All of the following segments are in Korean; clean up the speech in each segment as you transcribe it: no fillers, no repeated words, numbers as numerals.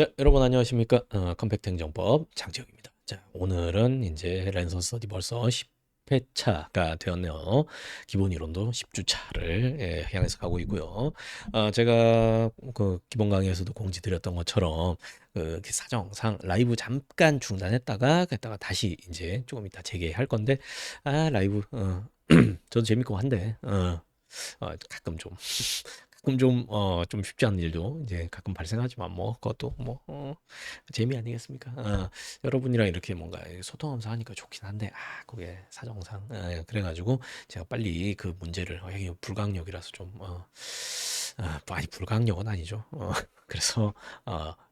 자, 여러분 안녕하십니까? 컴팩트 행정법 장지혁입니다. 자, 오늘은 이제 랜선 스터디 벌써 10회차가 되었네요. 기본 이론도 10주차를 향해서 가고 있고요. 제가 그 기본 강의에서도 공지 드렸던 것처럼 그 사정상 라이브 잠깐 중단했다가 그랬다가 다시 이제 조금 이따 재개할 건데 라이브 저도 재밌고 한데 가끔 좀 쉽지 않은 일도 이제 가끔 발생하지만 뭐 그것도 뭐 재미 아니겠습니까? 여러분이랑 이렇게 뭔가 소통하면서 하니까 좋긴 한데 그게 사정상 그래가지고 제가 빨리 그 문제를 이게 불가항력이라서 좀 아니 불가항력은 아니죠. 그래서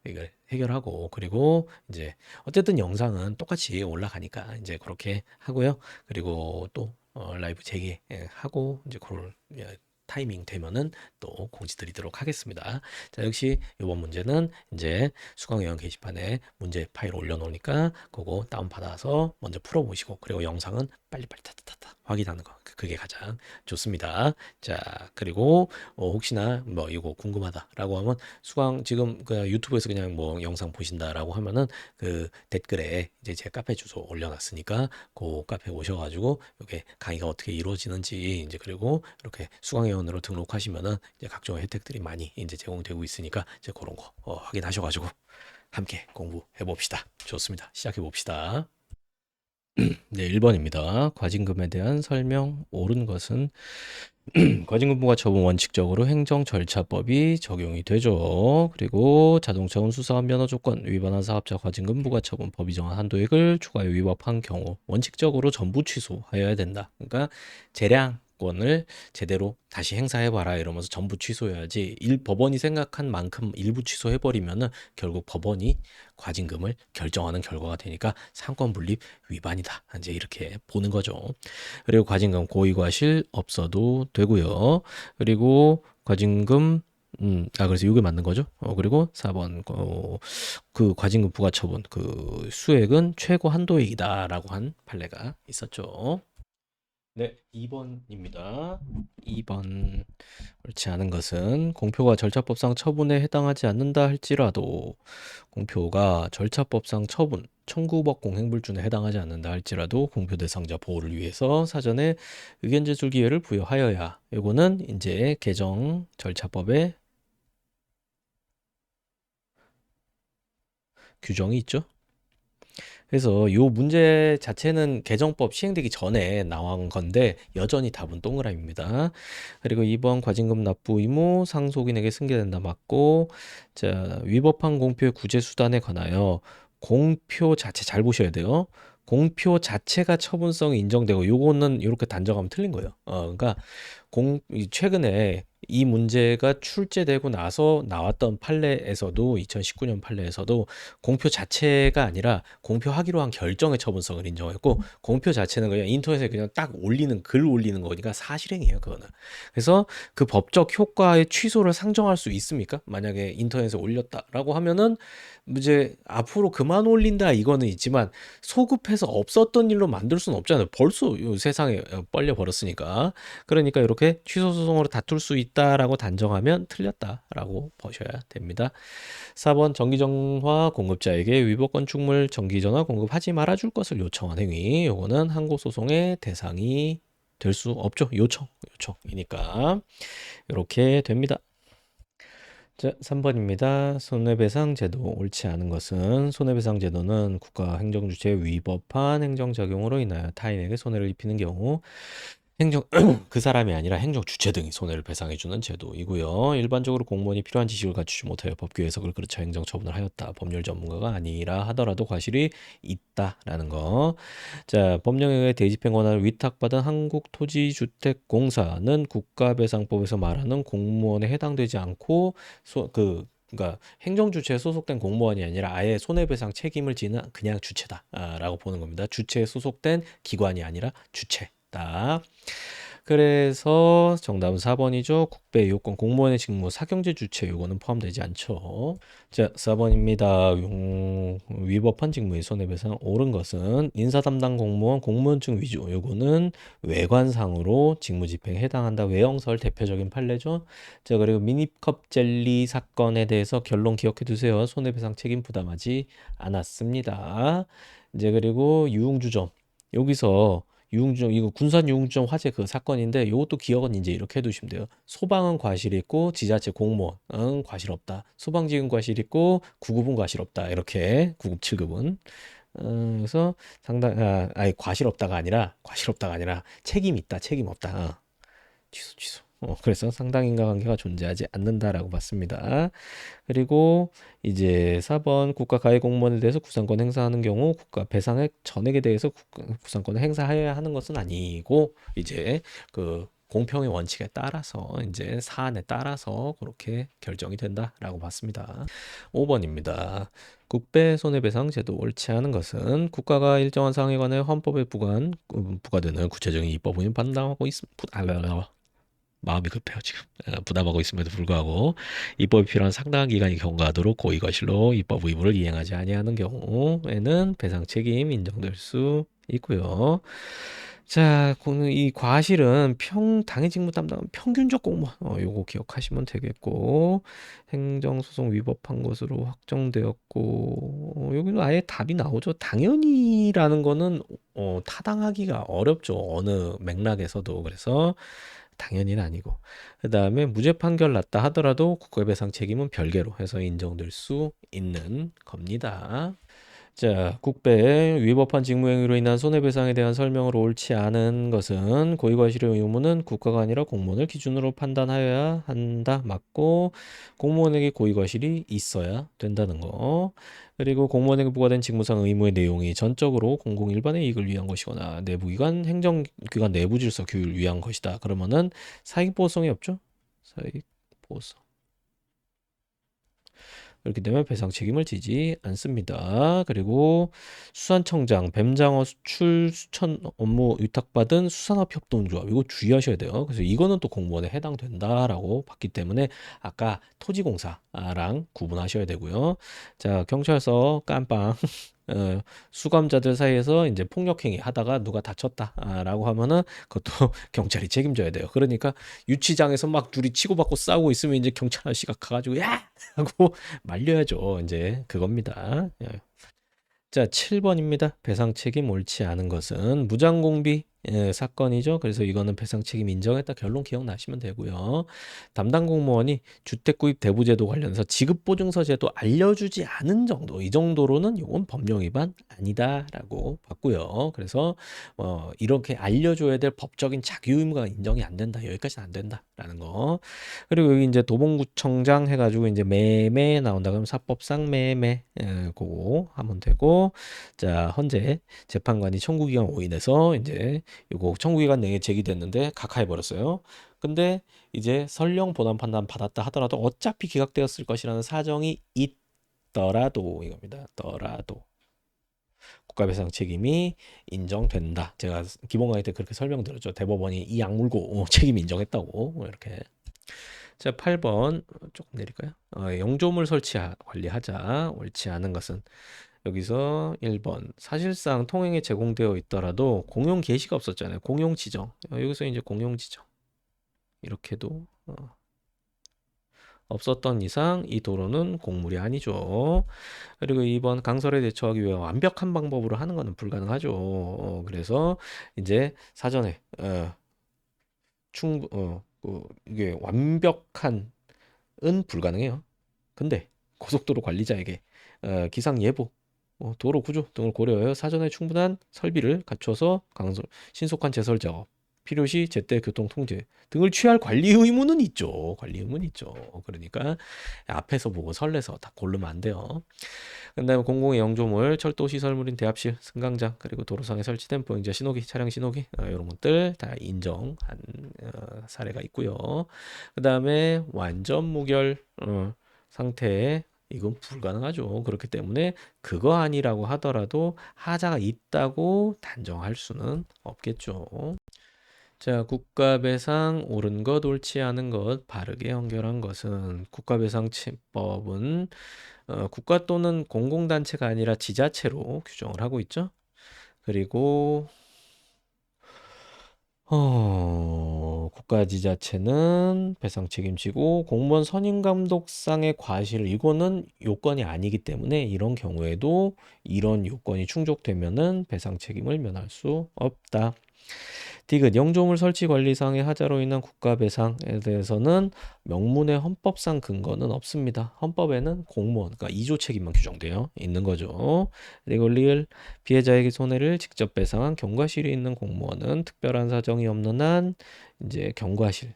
이걸 해결하고 그리고 이제 어쨌든 영상은 똑같이 올라가니까 이제 그렇게 하고요. 그리고 또 라이브 재개하고 이제 그럴 타이밍 되면은 또 공지 드리도록 하겠습니다. 자, 역시 이번 문제는 이제 수강회원 게시판에 문제 파일 올려놓으니까 그거 다운받아서 먼저 풀어보시고 그리고 영상은 빨리빨리 타타타타 확인하는 거 그게 가장 좋습니다. 자, 그리고 혹시나 뭐 이거 궁금하다라고 하면 수강 지금 그 유튜브에서 그냥 뭐 영상 보신다라고 하면은 그 댓글에 이제 제 카페 주소 올려놨으니까 그 카페 오셔가지고 이게 강의가 어떻게 이루어지는지 이제 그리고 이렇게 수강회원으로 등록하시면은 이제 각종 혜택들이 많이 이제 제공되고 있으니까 이제 그런 거 확인하셔가지고 함께 공부해 봅시다. 좋습니다. 시작해 봅시다. 네, 1번입니다. 과징금에 대한 설명 옳은 것은 과징금 부과처분 원칙적으로 행정절차법이 적용이 되죠. 그리고 자동차 운수사업 면허 조건 위반한 사업자 과징금 부과처분 법이 정한 한도액을 추가에 위법한 경우 원칙적으로 전부 취소하여야 된다. 그러니까 재량권을 제대로 다시 행사해봐라 이러면서 전부 취소해야지 법원이 생각한 만큼 일부 취소해버리면은 결국 법원이 과징금을 결정하는 결과가 되니까 상권 분립 위반이다. 이제 이렇게 보는 거죠. 그리고 과징금 고의과실 없어도 되고요. 그리고 과징금 그래서 이게 맞는 거죠. 그리고 4번 그 과징금 부과처분 그 수액은 최고 한도액이다라고 한 판례가 있었죠. 네, 2번입니다. 2번 옳지 않은 것은 공표가 절차법상 처분에 해당하지 않는다 할지라도 공표가 절차법상 처분, 청구법 공행불준에 해당하지 않는다 할지라도 공표 대상자 보호를 위해서 사전에 의견 제출 기회를 부여하여야 이거는 이제 개정 절차법에 규정이 있죠. 그래서 요 문제 자체는 개정법 시행되기 전에 나온 건데 여전히 답은 동그라미입니다. 그리고 2번 과징금 납부 의무 상속인에게 승계된다 맞고 자 위법한 공표의 구제 수단에 관하여 공표 자체 잘 보셔야 돼요. 공표 자체가 처분성이 인정되고 요거는 이렇게 단정하면 틀린 거예요. 그러니까 최근에 이 문제가 출제되고 나서 나왔던 판례에서도 2019년 판례에서도 공표 자체가 아니라 공표하기로 한 결정의 처분성을 인정했고 공표 자체는 그냥 인터넷에 그냥 딱 올리는 글 올리는 거니까 사실행이에요 그거는. 그래서 그 법적 효과의 취소를 상정할 수 있습니까? 만약에 인터넷에 올렸다라고 하면은 이제 앞으로 그만 올린다 이거는 있지만 소급해서 없었던 일로 만들 수는 없잖아요. 벌써 요 세상에 뻘려 버렸으니까. 그러니까 이렇게 취소 소송으로 다툴 수 있다라고 단정하면 틀렸다라고 보셔야 됩니다. 4번 전기전화 공급자에게 위법 건축물 전기전화 공급하지 말아줄 것을 요청한 행위. 요거는 항고소송의 대상이 될 수 없죠. 요청이니까 이렇게 됩니다. 자, 3번입니다. 손해배상 제도 옳지 않은 것은 손해배상 제도는 국가 행정주체에 위법한 행정작용으로 인하여 타인에게 손해를 입히는 경우 행정 그 사람이 아니라 행정 주체 등이 손해를 배상해주는 제도이고요. 일반적으로 공무원이 필요한 지식을 갖추지 못하여 법규 해석을 그르쳐 행정 처분을 하였다. 법률 전문가가 아니라 하더라도 과실이 있다라는 거. 자, 법령에 의해 대집행 권한을 위탁받은 한국토지주택공사는 국가배상법에서 말하는 공무원에 해당되지 않고 그러니까 행정주체에 소속된 공무원이 아니라 아예 손해배상 책임을 지는 그냥 주체다라고 보는 겁니다. 주체에 소속된 기관이 아니라 주체다. 그래서 정답은 4번이죠. 국배 요건 공무원의 직무 사경제 주체 요거는 포함되지 않죠. 자, 4번입니다. 위법한 직무의 손해배상 옳은 것은 인사 담당 공무원 공무원증 위조 요거는 외관상으로 직무집행에 해당한다. 외형설 대표적인 판례죠. 자, 그리고 미니컵 젤리 사건에 대해서 결론 기억해 두세요. 손해배상 책임 부담하지 않았습니다. 이제 그리고 유흥주점 여기서 유흥주점 이거 군산 유흥주점 화재 그 사건인데 이것도 기억은 이제 이렇게 해두시면 돼요. 소방은 과실 있고 지자체 공무원은 과실 없다. 소방지휘은 과실 있고 구급은 과실 없다. 이렇게 구급 7급은 그래서 상당 아니 과실 없다가 아니라 책임 있다. 책임 없다. 취소. 그래서 상당 인과관계가 존재하지 않는다라고 봤습니다. 그리고 이제 4번 국가 가해 공무원에 대해서 구상권 행사하는 경우 국가 배상액 전액에 대해서 구상권을 행사해야 하는 것은 아니고 이제 그 공평의 원칙에 따라서 이제 사안에 따라서 그렇게 결정이 된다라고 봤습니다. 5번입니다. 국배 손해배상 제도 옳지 않은 것은 국가가 일정한 사항에 관해 헌법에 부과되는 구체적인 입법을 판단하고 있습니다. 마음이 급해요 지금. 부담하고 있음에도 불구하고 입법이 필요한 상당한 기간이 경과하도록 고의과실로 입법 의무를 이행하지 아니하는 경우에는 배상 책임 인정될 수 있고요. 자, 이 과실은 당해 직무 담당 평균적 공무원 요거 기억하시면 되겠고 행정소송 위법한 것으로 확정되었고 여기는 아예 답이 나오죠. 당연히라는 거는 타당하기가 어렵죠. 어느 맥락에서도. 그래서 당연히는 아니고 그 다음에 무죄 판결 났다 하더라도 국가배상 책임은 별개로 해서 인정될 수 있는 겁니다. 자, 국배의 위법한 직무행위로 인한 손해배상에 대한 설명을 옳지 않은 것은 고의과실의 의무는 국가가 아니라 공무원을 기준으로 판단하여야 한다. 맞고 공무원에게 고의과실이 있어야 된다는 거. 그리고 공무원에게 부과된 직무상 의무의 내용이 전적으로 공공 일반의 이익을 위한 것이거나 내부기관, 행정기관 내부 질서 규율을 위한 것이다. 그러면은 사익보호성이 없죠? 사익보호성. 그렇기 때문에 배상 책임을 지지 않습니다. 그리고 수산청장, 뱀장어 수출 수천 업무 위탁받은 수산업 협동조합 이거 주의하셔야 돼요. 그래서 이거는 또 공무원에 해당된다라고 봤기 때문에 아까 토지공사랑 구분하셔야 되고요. 자, 경찰서 깜빵 수감자들 사이에서 이제 폭력행위 하다가 누가 다쳤다라고 하면은 그것도 경찰이 책임져야 돼요. 그러니까 유치장에서 막 둘이 치고받고 싸우고 있으면 이제 경찰 아저씨가 가가지고 야! 하고 말려야죠. 이제 그겁니다. 자, 7번입니다. 배상 책임 옳지 않은 것은 무장공비 사건이죠. 그래서 이거는 배상 책임 인정했다. 결론 기억나시면 되고요. 담당 공무원이 주택구입 대부제도 관련해서 지급보증서 제도 알려주지 않은 정도, 이 정도로는 이건 법령 위반 아니다라고 봤고요. 그래서 이렇게 알려줘야 될 법적인 자기 의무가 인정이 안 된다. 여기까지는 안 된다라는 거. 그리고 여기 이제 도봉구청장 해가지고 이제 매매 나온다 그러면 사법상 매매 그거 하면 되고 자 헌재 재판관이 청구기간 오인해서 이제 요거 청구기간 내에 제기됐는데 각하해 버렸어요. 근데 이제 설령 본안 판단 받았다 하더라도 어차피 기각되었을 것이라는 사정이 있더라도 이겁니다. 더라도 국가배상 책임이 인정된다. 제가 기본 강의 때 그렇게 설명드렸죠. 대법원이 이 악물고 책임 인정했다고 이렇게. 자, 8번 조금 내릴까요? 영조물 관리하자. 옳지 않은 것은 여기서 1번 사실상 통행에 제공되어 있더라도 공용 게시가 없었잖아요. 공용 지정. 여기서 이제 공용 지정. 이렇게도 없었던 이상 이 도로는 공물이 아니죠. 그리고 2번 강설에 대처하기 위해 완벽한 방법으로 하는 것은 불가능하죠. 그래서 이제 사전에 이게 완벽한 은 불가능해요. 근데 고속도로 관리자에게 기상 예보, 도로 구조 등을 고려하여 사전에 충분한 설비를 갖춰서 신속한 제설 작업, 필요시 제때 교통 통제 등을 취할 관리 의무는 있죠. 관리 의무는 있죠. 그러니까 앞에서 보고 설레서 다 고르면 안 돼요. 그다음에 공공의 영조물, 철도 시설물인 대합실, 승강장, 그리고 도로상에 설치된 보행자 신호기, 차량 신호기 이런 것들 다 인정한 사례가 있고요. 그다음에 완전 무결 상태에 이건 불가능하죠. 그렇기 때문에 그거 아니라고 하더라도 하자가 있다고 단정할 수는 없겠죠. 자, 국가배상 옳은 것, 옳지 않은 것, 바르게 연결한 것은 국가배상법은 국가 또는 공공단체가 아니라 지자체로 규정을 하고 있죠. 그리고 국가 지자체는 배상 책임지고 공무원 선임 감독상의 과실 이거는 요건이 아니기 때문에 이런 경우에도 이런 요건이 충족되면은 배상 책임을 면할 수 없다. 디귿 영조물 설치 관리상의 하자로 인한 국가 배상에 대해서는 명문의 헌법상 근거는 없습니다. 헌법에는 공무원, 그러니까 이조 책임만 규정되어 있는 거죠. 그리고 리을 피해자에게 손해를 직접 배상한 경과실이 있는 공무원은 특별한 사정이 없는 한 이제 경과실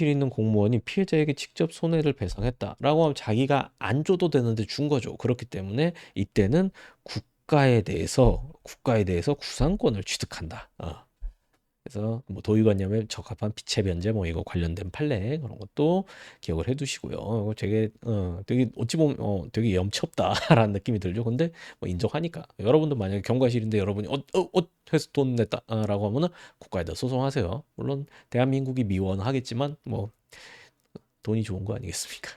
있는 공무원이 피해자에게 직접 손해를 배상했다라고 하면 자기가 안 줘도 되는데 준 거죠. 그렇기 때문에 이때는 국가에 대해서 구상권을 취득한다. 그래서 뭐 도의관념에 적합한 피체 변제 뭐 이거 관련된 판례 그런 것도 기억을 해두시고요. 이거 되게 어찌 보면 되게 염치 없다라는 느낌이 들죠. 근데 뭐 인정하니까 여러분도 만약에 경과실인데 여러분이 해서 돈 냈다라고 하면은 국가에다 소송하세요. 물론 대한민국이 미원하겠지만 뭐 돈이 좋은 거 아니겠습니까?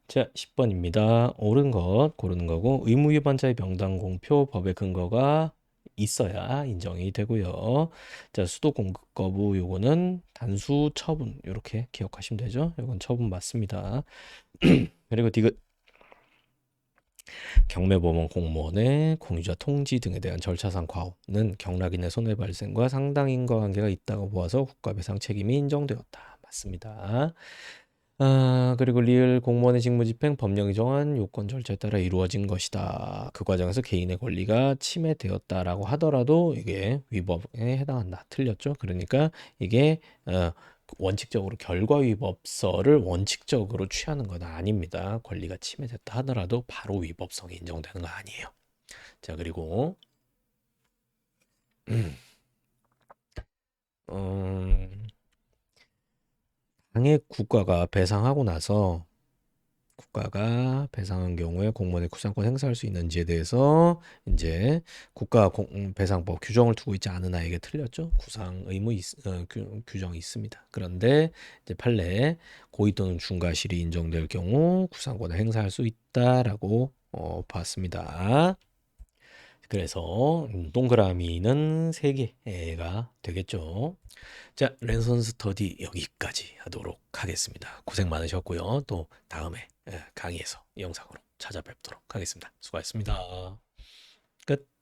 자, 10번입니다. 옳은 것 고르는 거고 의무 위반자의 명단 공표 법의 근거가 있어야 인정이 되고요. 자, 수도 공급 거부 요거는 단수 처분 이렇게 기억하시면 되죠. 이건 처분 맞습니다. 그리고 디귿 경매법원 공무원의 공유자 통지 등에 대한 절차상 과오는 경락인의 손해 발생과 상당 인과관계가 있다고 보아서 국가배상 책임이 인정되었다. 맞습니다. 그리고 리을 공무원의 직무집행 법령이 정한 요건 절차에 따라 이루어진 것이다. 그 과정에서 개인의 권리가 침해되었다라고 하더라도 이게 위법에 해당한다. 틀렸죠? 그러니까 이게 원칙적으로 결과 위법서를 원칙적으로 취하는 건 아닙니다. 권리가 침해됐다 하더라도 바로 위법성이 인정되는 거 아니에요. 자, 그리고 음, 당해 국가가 배상하고 나서 국가가 배상한 경우에 공무원의 구상권 행사할 수 있는지에 대해서 이제 배상법 규정을 두고 있지 않은 아이에게 틀렸죠. 구상 의무 규정이 있습니다. 그런데 이제 판례 고의 또는 중과실이 인정될 경우 구상권을 행사할 수 있다라고 봤습니다. 그래서 동그라미는 3개가 되겠죠. 자, 랜선 스터디 여기까지 하도록 하겠습니다. 고생 많으셨고요. 또 다음에 강의에서 영상으로 찾아뵙도록 하겠습니다. 수고하셨습니다. 끝.